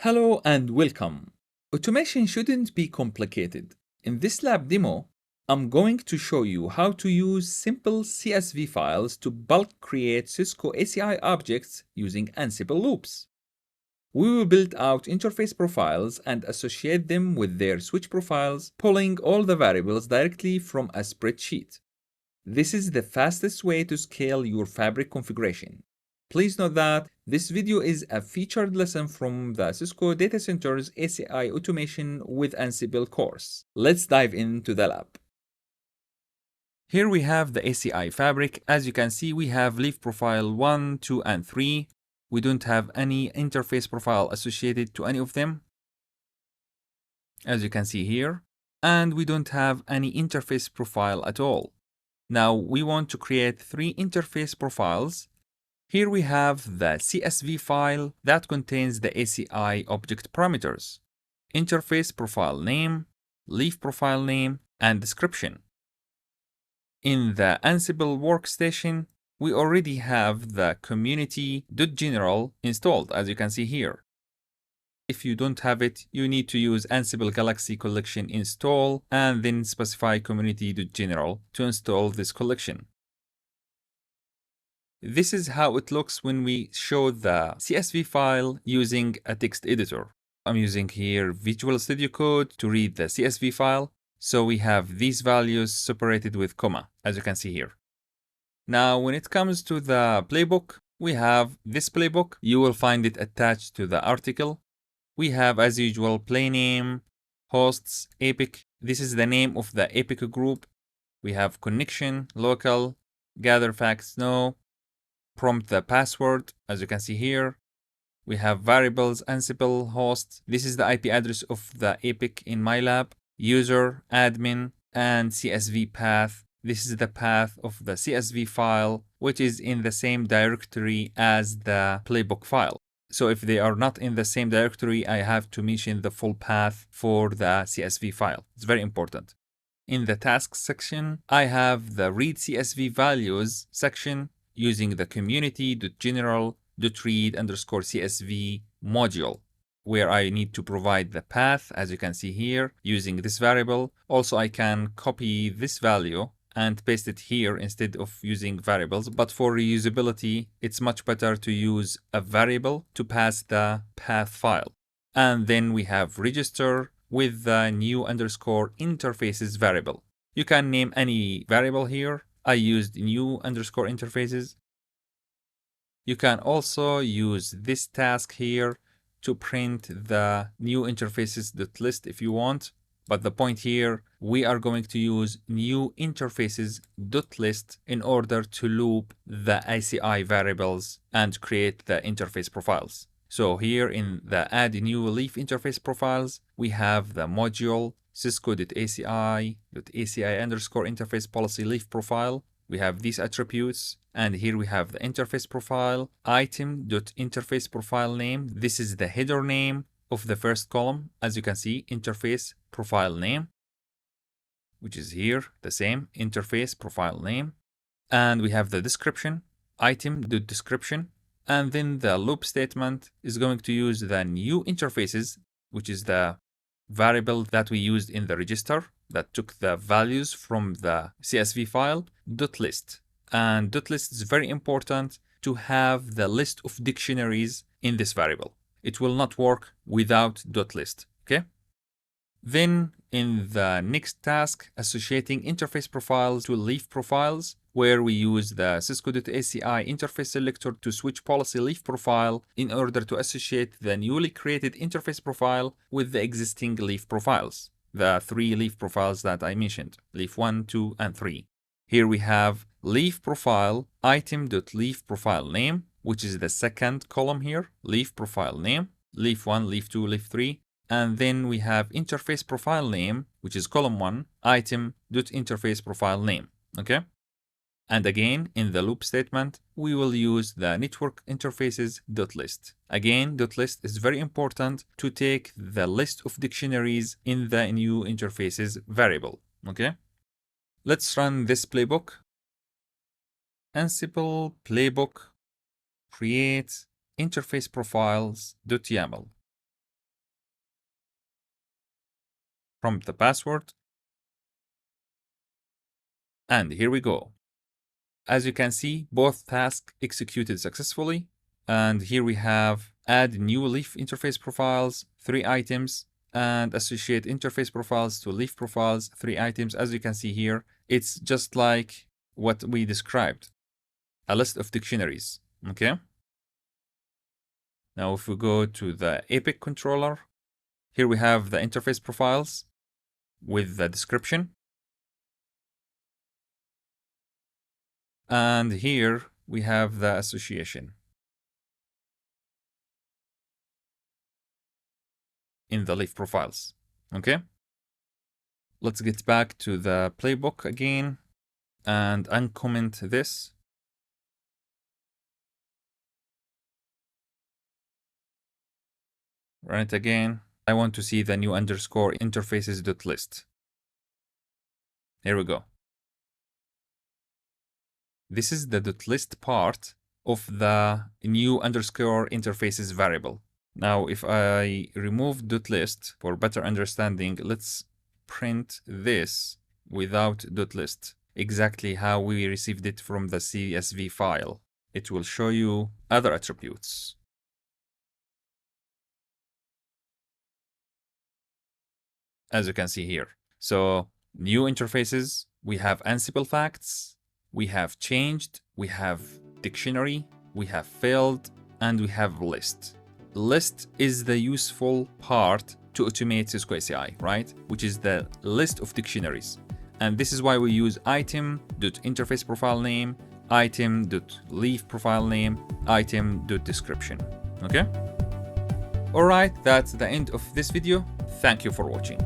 Hello and welcome. Automation shouldn't be complicated. In this lab demo, I'm going to show you how to use simple CSV files to bulk create Cisco ACI objects using Ansible loops. We will build out interface profiles and associate them with their switch profiles, pulling all the variables directly from a spreadsheet. This is the fastest way to scale your Fabric configuration. Please note that this video is a featured lesson from the Cisco Data Center's ACI Automation with Ansible course. Let's dive into the lab. Here we have the ACI Fabric. As you can see, we have leaf profile 1, 2, and 3. We don't have any interface profile associated to any of them, as you can see here. And we don't have any interface profile at all. Now we want to create 3 interface profiles. Here we have the CSV file that contains the ACI object parameters, interface profile name, leaf profile name, and description. In the Ansible workstation, we already have the community.general installed, as you can see here. If you don't have it, you need to use Ansible Galaxy Collection install and then specify community.general to install this collection. This is how it looks when we show the CSV file using a text editor. I'm using here Visual Studio Code to read the CSV file. So we have these values separated with comma, as you can see here. Now, when it comes to the playbook, we have this playbook. You will find it attached to the article. We have, as usual, play name, hosts, epic. This is the name of the epic group. We have connection, local, gather facts, no. Prompt the password, as you can see here. We have variables, Ansible, host. This is the IP address of the epic in my lab. User, admin, and CSV path. This is the path of the CSV file, which is in the same directory as the playbook file. So if they are not in the same directory, I have to mention the full path for the CSV file. It's very important. In the tasks section, I have the read CSV values section using the community.general.read_CSV module, where I need to provide the path, as you can see here, using this variable. Also, I can copy this value and paste it here instead of using variables. But for reusability, it's much better to use a variable to pass the path file. And then we have register with the new underscore interfaces variable. You can name any variable here. I used new underscore interfaces. You can also use this task here to print the new interfaces.list if you want. But the point here, we are going to use new interfaces.list in order to loop the ACI variables and create the interface profiles. So here in the add new leaf interface profiles, we have the module Cisco.ACI.ACI_interface policy leaf profile. We have these attributes, and here we have the interface profile, item.interface profile name. This is the header name of the first column, as you can see, interface profile name, which is here, the same, interface profile name. And we have the description, item.description. And then the loop statement is going to use the new interfaces, which is the variable that we used in the register that took the values from the CSV file, .list. And .list is very important to have the list of dictionaries in this variable. It will not work without .list, okay? Then in the next task, associating interface profiles to leaf profiles, where we use the Cisco.ACI interface selector to switch policy leaf profile in order to associate the newly created interface profile with the existing leaf profiles, the 3 leaf profiles that I mentioned, leaf 1, 2, and 3. Here we have leaf profile item.leaf profile name, which is the second column here, leaf profile name, leaf 1, leaf 2, leaf 3. And then we have interface profile name, which is column 1, item.interface profile name, okay? And again, in the loop statement, we will use the network interfaces.list. Again, .list is very important to take the list of dictionaries in the new interfaces variable, okay? Let's run this playbook. Ansible playbook create interface profiles.yaml. prompt the password. And here we go. As you can see, both tasks executed successfully. And here we have add new leaf interface profiles, 3 items, and associate interface profiles to leaf profiles, 3 items. As you can see here, it's just like what we described, a list of dictionaries, okay? Now, if we go to the Epic controller, here we have the interface profiles with the description. And here we have the association in the leaf profiles, okay? Let's get back to the playbook again and uncomment this. Run it again. I want to see the new underscore interfaces.list. Here we go. This is the .list part of the new underscore interfaces variable. Now, if I remove .list for better understanding, let's print this without .list, exactly how we received it from the CSV file. It will show you other attributes. As you can see here. So, new interfaces, we have Ansible facts, we have changed, we have dictionary, we have filled, and we have list. List is the useful part to automate Cisco ACI, right? Which is the list of dictionaries. And this is why we use item.interface profile name, item.leaf profile name, item.description. Okay? Alright, that's the end of this video. Thank you for watching.